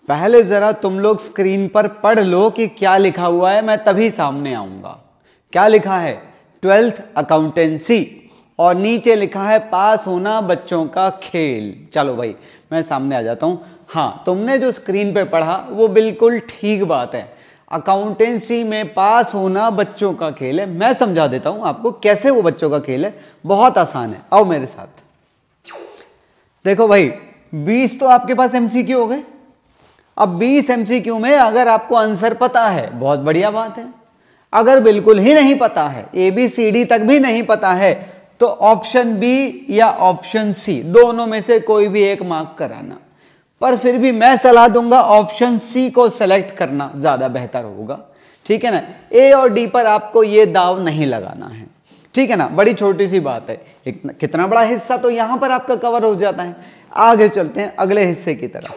पहले जरा तुम लोग स्क्रीन पर पढ़ लो कि क्या लिखा हुआ है, मैं तभी सामने आऊंगा। क्या लिखा है? 12th अकाउंटेंसी, और नीचे लिखा है पास होना बच्चों का खेल। चलो भाई मैं सामने आ जाता हूं। हाँ, तुमने जो स्क्रीन पे पढ़ा वो बिल्कुल ठीक बात है। अकाउंटेंसी में पास होना बच्चों का खेल है। मैं समझा देता हूं आपको कैसे वो बच्चों का खेल है, बहुत आसान है। आओ मेरे साथ। देखो भाई 20 तो आपके पास एमसीक्यू हो गए। अब 20 एमसीक्यू में अगर आपको आंसर पता है बहुत बढ़िया बात है, अगर बिल्कुल ही नहीं पता है, ABCD तक भी नहीं पता है, तो ऑप्शन बी या ऑप्शन सी दोनों में से कोई भी एक मार्क कराना। पर फिर भी मैं सलाह दूंगा ऑप्शन सी को सेलेक्ट करना ज्यादा बेहतर होगा, ठीक है ना। ए और डी पर आपको ये दाव नहीं लगाना है, ठीक है ना। बड़ी छोटी सी बात है, कितना बड़ा हिस्सा तो यहां पर आपका कवर हो जाता है। आगे चलते हैं अगले हिस्से की तरफ।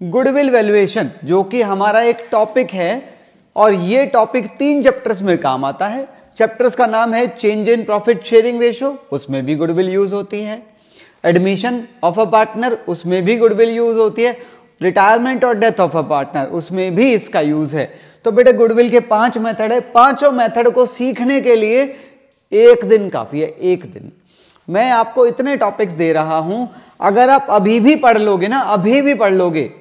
गुडविल वैल्यूएशन, जो कि हमारा एक टॉपिक है, और ये टॉपिक 3 चैप्टर्स में काम आता है। चैप्टर्स का नाम है change in profit sharing ratio, उसमें भी गुडविल यूज होती है। एडमिशन ऑफ अ पार्टनर, उसमें भी गुडविल यूज होती है। रिटायरमेंट और डेथ ऑफ अ पार्टनर, उसमें भी इसका यूज है। तो बेटे गुडविल के 5 मेथड है। पांचों मेथड को सीखने के लिए 1 दिन काफी है, 1 दिन। मैं आपको इतने टॉपिक्स दे रहा हूं, अगर आप अभी भी पढ़ लोगे ना, अभी भी पढ़ लोगे,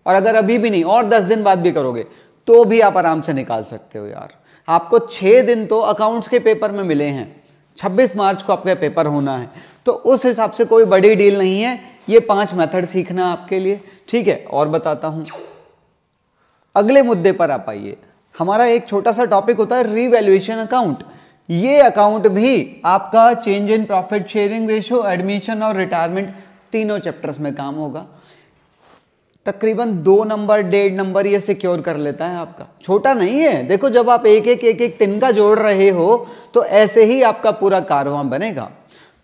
और अगर अभी भी नहीं और 10 दिन बाद भी करोगे, तो भी आप आराम से निकाल सकते हो यार। आपको 6 दिन तो अकाउंट्स के पेपर में मिले हैं, 26 मार्च को आपका पेपर होना है, तो उस हिसाब से कोई बड़ी डील नहीं है ये 5 मेथड सीखना आपके लिए, ठीक है। और बताता हूं, अगले मुद्दे पर आप आइए। हमारा एक छोटा सा टॉपिक होता है रीवैल्यूएशन अकाउंट। ये अकाउंट भी आपका change in profit sharing ratio, admission और रिटायरमेंट तीनों चैप्टर्स में काम होगा। तकरीबन 2 नंबर 1.5 नंबर ये सिक्योर कर लेता है आपका, छोटा नहीं है। देखो जब आप एक एक तिनका जोड़ रहे हो तो ऐसे ही आपका पूरा कारवां बनेगा।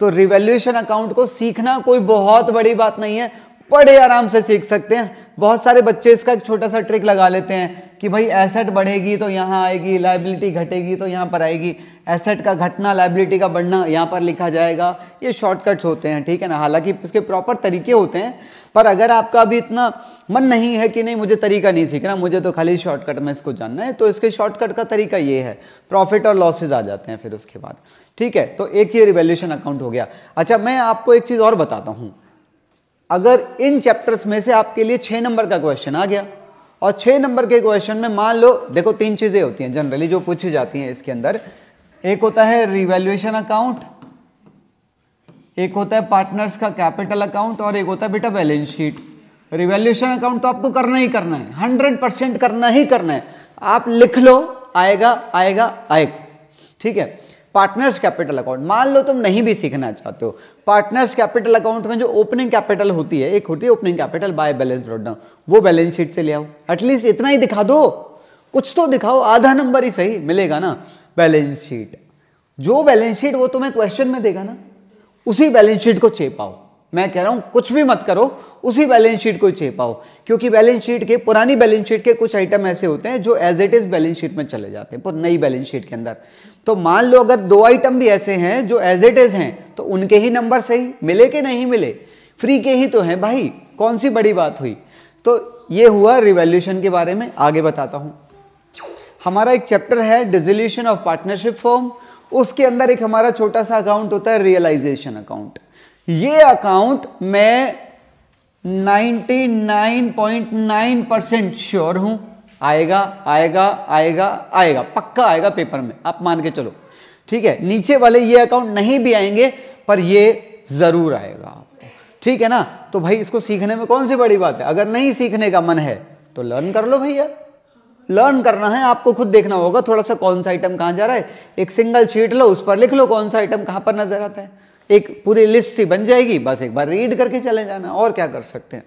तो रिवैल्यूएशन अकाउंट को सीखना कोई बहुत बड़ी बात नहीं है, बड़े आराम से सीख सकते हैं। बहुत सारे बच्चे इसका एक छोटा सा ट्रिक लगा लेते हैं कि भाई एसेट बढ़ेगी तो यहाँ आएगी, लायबिलिटी घटेगी तो यहाँ पर आएगी, एसेट का घटना लायबिलिटी का बढ़ना यहाँ पर लिखा जाएगा। ये शॉर्टकट्स होते हैं, ठीक है ना। हालांकि इसके प्रॉपर तरीके होते हैं, पर अगर आपका भी इतना मन नहीं है कि नहीं मुझे तरीका नहीं सीखना, मुझे तो खाली शॉर्टकट में इसको जानना है, तो इसके शॉर्टकट का तरीका ये है, प्रॉफिट और लॉसेज आ जाते हैं फिर उसके बाद, ठीक है। तो एक ये रिवैल्यूएशन अकाउंट हो गया। अच्छा मैं आपको एक चीज और बताता हूं, अगर इन चैप्टर्स में से आपके लिए 6 नंबर का क्वेश्चन आ गया, और 6 नंबर के क्वेश्चन में मान लो, देखो 3 चीजें होती हैं जनरली जो पूछी जाती हैं इसके अंदर। एक होता है रिवैल्यूएशन अकाउंट, एक होता है पार्टनर्स का कैपिटल अकाउंट, और एक होता है बेटा बैलेंस शीट। रिवैल्यूएशन अकाउंट तो आपको करना ही करना है, 100% करना ही करना है। आप लिख लो, आएगा आएगा आएगा, ठीक है। पार्टनर्स कैपिटल अकाउंट, मान लो तुम नहीं भी सीखना चाहते हो, पार्टनर्स कैपिटल अकाउंट में जो ओपनिंग कैपिटल होती है, एक होती है opening capital by balance brought down, वो बैलेंस शीट से ले आओ। एटलीस्ट इतना ही दिखा दो, कुछ तो दिखाओ, आधा नंबर ही सही मिलेगा ना। बैलेंस शीट, जो बैलेंस शीट वो तुम्हें क्वेश्चन में देगा ना, उसी बैलेंस शीट को चेपाओ। मैं कह रहा हूं कुछ भी मत करो, उसी बैलेंस शीट को चेपाओ, क्योंकि बैलेंस शीट के, पुरानी बैलेंस शीट के कुछ आइटम ऐसे होते हैं जो as it is balance sheet में चले जाते हैं, पर नई बैलेंस शीट के अंदर। तो मान लो अगर 2 आइटम भी ऐसे हैं जो एज इट इज हैं, तो उनके ही नंबर सही मिले कि नहीं मिले, फ्री के ही तो हैं भाई, कौन सी बड़ी बात हुई। तो ये हुआ रिवैल्यूएशन के बारे में। आगे बताता हूं, हमारा एक चैप्टर है डिसोल्यूशन ऑफ पार्टनरशिप फॉर्म, उसके अंदर एक हमारा छोटा सा अकाउंट होता है रियलाइजेशन अकाउंट। ये अकाउंट मैं 99.9% श्योर हूं आएगा आएगा आएगा आएगा, पक्का आएगा पेपर में, आप मान के चलो, ठीक है। नीचे वाले ये अकाउंट नहीं भी आएंगे, पर ये जरूर आएगा आपको, ठीक है ना। तो भाई इसको सीखने में कौन सी बड़ी बात है। अगर नहीं सीखने का मन है तो लर्न कर लो भैया, लर्न करना है आपको, खुद देखना होगा थोड़ा सा कौन सा आइटम कहां जा रहा है। एक सिंगल शीट लो, उस पर लिख लो कौन सा आइटम कहां पर नजर आता है, एक पूरी लिस्ट सी बन जाएगी, बस एक बार रीड करके चले जाना, और क्या कर सकते हैं।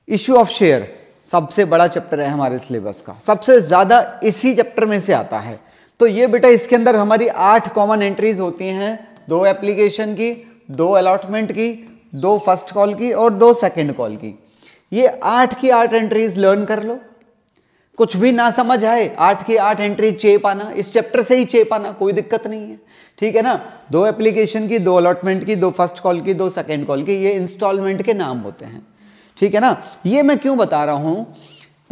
इश्यू ऑफ शेयर सबसे बड़ा चैप्टर है हमारे सिलेबस का, सबसे ज्यादा इसी चैप्टर में से आता है। तो ये बेटा इसके अंदर हमारी 8 कॉमन एंट्रीज होती हैं, 2 एप्लीकेशन की, 2 अलॉटमेंट की, 2 फर्स्ट कॉल की और 2 सेकंड कॉल की। ये 8 की 8 एंट्रीज लर्न कर लो, कुछ भी ना समझ आए 8 की 8 एंट्री चेप आना, इस चैप्टर से ही चेप आना, कोई दिक्कत नहीं है, ठीक है ना। 2 एप्लीकेशन की, 2 अलॉटमेंट की, 2 फर्स्ट कॉल की, 2 सेकंड कॉल की, ये इंस्टॉलमेंट के नाम होते हैं, ठीक है ना। ये मैं क्यों बता रहा हूं,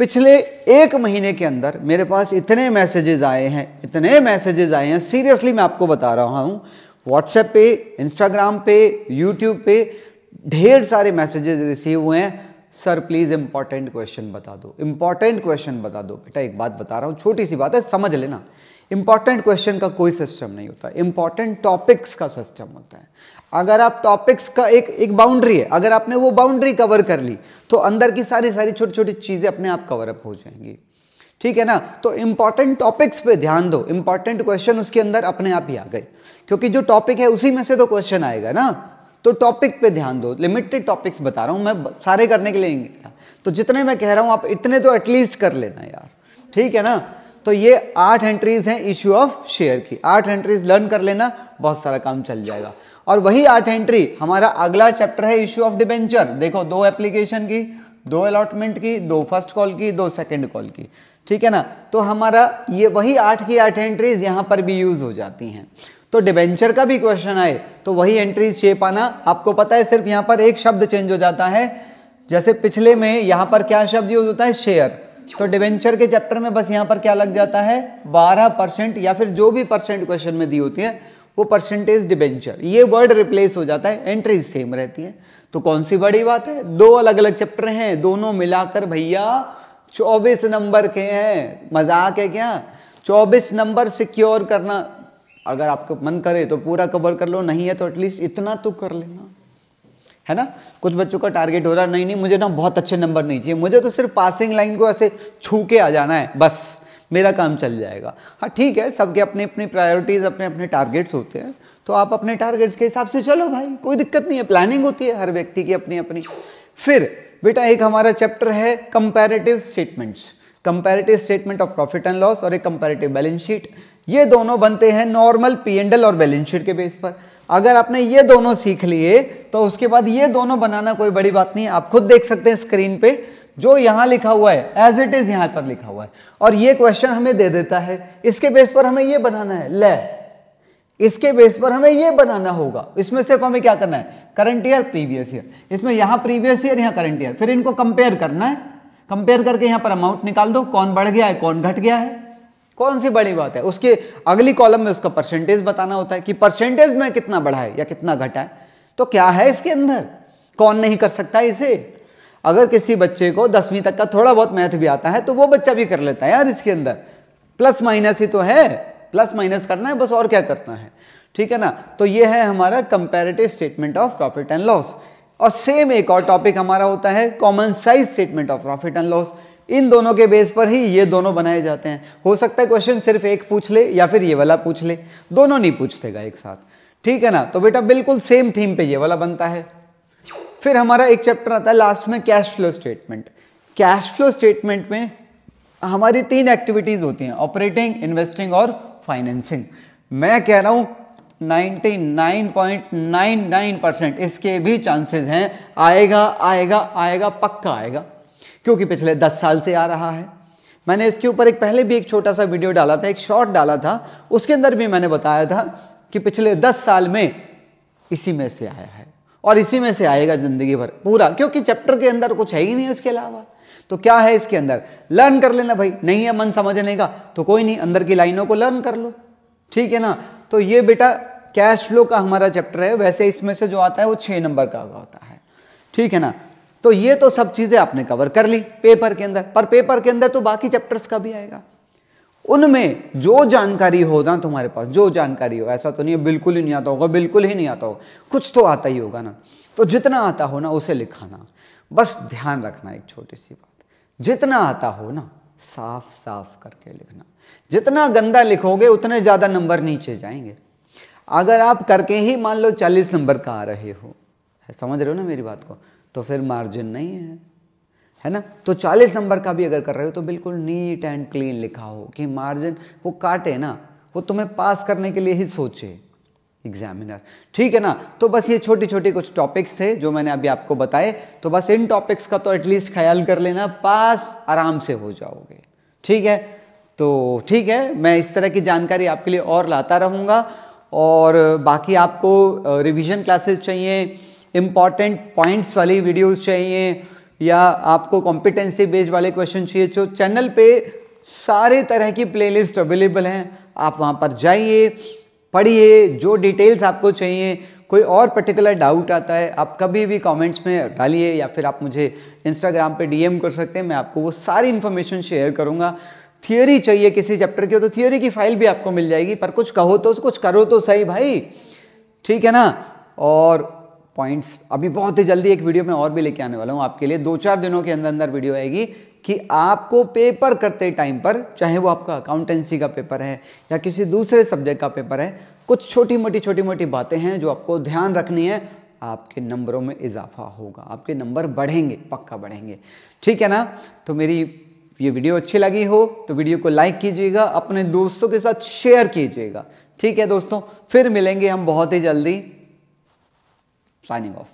पिछले 1 महीने के अंदर मेरे पास इतने मैसेजेस आए हैं, सीरियसली मैं आपको बता रहा हूं, व्हाट्सएप पे, इंस्टाग्राम पे, यूट्यूब पे ढेर सारे मैसेजेस रिसीव हुए हैं, सर प्लीज इंपॉर्टेंट क्वेश्चन बता दो, इंपॉर्टेंट क्वेश्चन बता दो। बेटा एक बात बता रहा हूं, छोटी सी बात है, समझ लेना। इंपॉर्टेंट क्वेश्चन का कोई सिस्टम नहीं होता, इंपॉर्टेंट टॉपिक्स का सिस्टम होता है। अगर आप टॉपिक्स का एक बाउंड्री है, अगर आपने वो बाउंड्री कवर कर ली तो अंदर की सारी छोटी छोटी चीजें अपने आप कवर अप हो जाएंगी, ठीक है ना। तो इंपॉर्टेंट टॉपिक्स पे ध्यान दो, इंपॉर्टेंट क्वेश्चन उसके अंदर अपने आप ही आ गए, क्योंकि जो टॉपिक है उसी में से तो क्वेश्चन आएगा ना। तो टॉपिक पे ध्यान दो, लिमिटेड टॉपिक्स बता रहा हूं मैं, सारे करने के लिए नहीं, तो जितने मैं कह रहा हूं आप इतने तो एटलीस्ट कर लेना यार, ठीक है ना। तो ये 8 एंट्रीज हैं इश्यू ऑफ शेयर की, 8 एंट्रीज लर्न कर लेना, बहुत सारा काम चल जाएगा। और वही 8 एंट्री हमारा अगला चैप्टर है इश्यू ऑफ डिबेंचर। देखो 2 एप्लीकेशन की, 2 अलॉटमेंट की, 2 फर्स्ट कॉल की, 2 सेकंड कॉल की, ठीक है ना। तो हमारा ये वही 8 की 8 एंट्रीज यहां पर भी यूज हो जाती हैं। तो डिबेंचर का भी क्वेश्चन आए तो वही एंट्रीज शेप आना। आपको पता है सिर्फ यहां पर एक शब्द चेंज हो जाता है, जैसे पिछले में यहां पर क्या शब्द यूज होता है, शेयर, तो डिबेंचर के चैप्टर में बस यहां पर क्या लग जाता है, 12% या फिर जो भी परसेंट क्वेश्चन में दी होती है वो परसेंटेज डिबेंचर, ये वर्ड रिप्लेस हो जाता है, एंट्रीज सेम रहती है। तो कौन सी बड़ी बात है, 2 अलग अलग चैप्टर हैं, दोनों मिलाकर भैया 24 नंबर के हैं। मजाक है क्या, 24 नंबर सिक्योर करना, अगर आपको मन करे तो पूरा कवर कर लो, नहीं है तो एटलीस्ट इतना तो कर लेना, है ना। कुछ बच्चों का टारगेट हो रहा, नहीं मुझे ना बहुत अच्छे नंबर नहीं चाहिए, मुझे तो सिर्फ पासिंग लाइन को ऐसे छू के आ जाना है, बस मेरा काम चल जाएगा। हाँ ठीक है, सबके अपनी अपनी प्रायोरिटीज, अपने अपने टारगेट्स होते हैं, तो आप अपने टारगेट्स के हिसाब से चलो भाई, कोई दिक्कत नहीं है, प्लानिंग होती है हर व्यक्ति की अपनी अपनी। फिर बेटा एक हमारा चैप्टर है comparative statements, comparative statement of profit and loss और एक कंपैरेटिव बैलेंस शीट। ये दोनों बनते हैं नॉर्मल P&L और बैलेंस शीट के बेस पर। अगर आपने ये दोनों सीख लिए तो उसके बाद ये दोनों बनाना कोई बड़ी बात नहीं है। आप खुद देख सकते हैं स्क्रीन पे जो यहां लिखा हुआ है एज इट इज यहां पर लिखा हुआ है, और ये क्वेश्चन हमें दे देता है, इसके बेस पर हमें ये बनाना है, ले इसके बेस पर हमें ये बनाना होगा। इसमें सिर्फ हमें क्या करना है, करंट ईयर प्रीवियस ईयर, इसमें यहां प्रीवियस ईयर यहां करंट ईयर, फिर इनको कंपेयर करना है, कंपेयर करके यहां पर अमाउंट निकाल दो, कौन बढ़ गया है कौन घट गया है, कौन सी बड़ी बात है। उसके अगली कॉलम में उसका परसेंटेज बताना होता है कि परसेंटेज में कितना बढ़ा है या कितना घटा है। तो क्या है इसके अंदर, कौन नहीं कर सकता इसे। अगर किसी बच्चे को 10वीं तक का थोड़ा बहुत मैथ भी आता है तो वो बच्चा भी कर लेता है यार, इसके अंदर प्लस माइनस ही तो है, प्लस माइनस करना है बस, और क्या करना है, ठीक है ना। तो ये है हमारा comparative statement of profit and loss. और सेम एक और टॉपिक हमारा होता है common size statement of profit and loss. इन दोनों के बेस पर ही ये दोनों बनाए जाते हैं। हो सकता है क्वेश्चन सिर्फ एक पूछ ले या फिर ये वाला पूछ ले, दोनों नहीं पूछतेगा एक साथ, ठीक है ना। तो बेटा बिल्कुल सेम थीम पे ये वाला बनता है। फिर हमारा एक चैप्टर आता है लास्ट में cash flow statement. Cash flow statement में हमारी 3 एक्टिविटीज होती हैं, ऑपरेटिंग, इन्वेस्टिंग और फाइनेंसिंग। मैं कह रहा हूं 99.99% इसके भी चांसेस हैं आएगा आएगा आएगा, पक्का आएगा, क्योंकि पिछले 10 साल से आ रहा है। मैंने इसके ऊपर पहले भी एक छोटा सा वीडियो डाला था, एक शॉर्ट डाला था, उसके अंदर भी मैंने बताया था कि पिछले 10 साल में इसी में से आया है और इसी में से आएगा जिंदगी भर पूरा, क्योंकि चैप्टर के अंदर कुछ है ही नहीं उसके अलावा। तो क्या है इसके अंदर, लर्न कर लेना भाई। नहीं है मन समझने का तो कोई नहीं, अंदर की लाइनों को लर्न कर लो, ठीक है ना। तो ये बेटा कैश फ्लो का हमारा चैप्टर है। वैसे इसमें से जो आता है वो 6 नंबर का होता है, ठीक है ना। तो ये तो सब चीजें आपने कवर कर ली पेपर के अंदर, पर पेपर के अंदर तो बाकी चैप्टर्स का भी आएगा। उनमें जो जानकारी हो ना तुम्हारे पास, जो जानकारी हो, ऐसा तो नहीं है बिल्कुल ही नहीं आता होगा, बिल्कुल ही नहीं आता होगा, कुछ तो आता ही होगा ना। तो जितना आता हो ना उसे लिखाना, बस ध्यान रखना एक छोटी सी बात, जितना आता हो ना साफ साफ करके लिखना। जितना गंदा लिखोगे उतने ज्यादा नंबर नीचे जाएंगे। अगर आप करके ही मान लो 40 नंबर का आ रहे हो, समझ रहे हो ना मेरी बात को, तो फिर मार्जिन नहीं है ना। तो 40 नंबर का भी अगर कर रहे हो तो बिल्कुल नीट एंड क्लीन लिखा हो कि मार्जिन वो काटे ना, वो तुम्हें पास करने के लिए ही सोचे एग्जामिनर, ठीक है ना। तो बस ये छोटी छोटी कुछ टॉपिक्स थे जो मैंने अभी आपको बताए, तो बस इन टॉपिक्स का तो एटलीस्ट ख्याल कर लेना, पास आराम से हो जाओगे, ठीक है। तो ठीक है, मैं इस तरह की जानकारी आपके लिए और लाता रहूँगा। और बाकी आपको रिवीजन क्लासेस चाहिए, इम्पॉर्टेंट पॉइंट्स वाली वीडियोस चाहिए, या आपको कॉम्पिटेंसी बेस्ड वाले क्वेश्चन चाहिए, तो चैनल पे सारे तरह की प्लेलिस्ट अवेलेबल हैं। आप वहाँ पर जाइए, पढ़िए, जो डिटेल्स आपको चाहिए। कोई और पर्टिकुलर डाउट आता है आप कभी भी कमेंट्स में डालिए, या फिर आप मुझे इंस्टाग्राम पे डीएम कर सकते हैं, मैं आपको वो सारी इन्फॉर्मेशन शेयर करूँगा। थियोरी चाहिए किसी चैप्टर की, तो थियोरी की फाइल भी आपको मिल जाएगी, पर कुछ कहो तो कुछ करो तो सही भाई, ठीक है ना। और पॉइंट्स अभी बहुत ही जल्दी एक वीडियो में और भी लेके आने वाला हूँ आपके लिए, 2-4 दिनों के अंदर अंदर वीडियो आएगी कि आपको पेपर करते टाइम पर, चाहे वो आपका अकाउंटेंसी का पेपर है या किसी दूसरे सब्जेक्ट का पेपर है, कुछ छोटी मोटी बातें हैं जो आपको ध्यान रखनी है। आपके नंबरों में इजाफा होगा, आपके नंबर बढ़ेंगे, पक्का बढ़ेंगे, ठीक है ना। तो मेरी ये वीडियो अच्छी लगी हो तो वीडियो को लाइक कीजिएगा, अपने दोस्तों के साथ शेयर कीजिएगा, ठीक है दोस्तों। फिर मिलेंगे हम बहुत ही जल्दी। Signing off.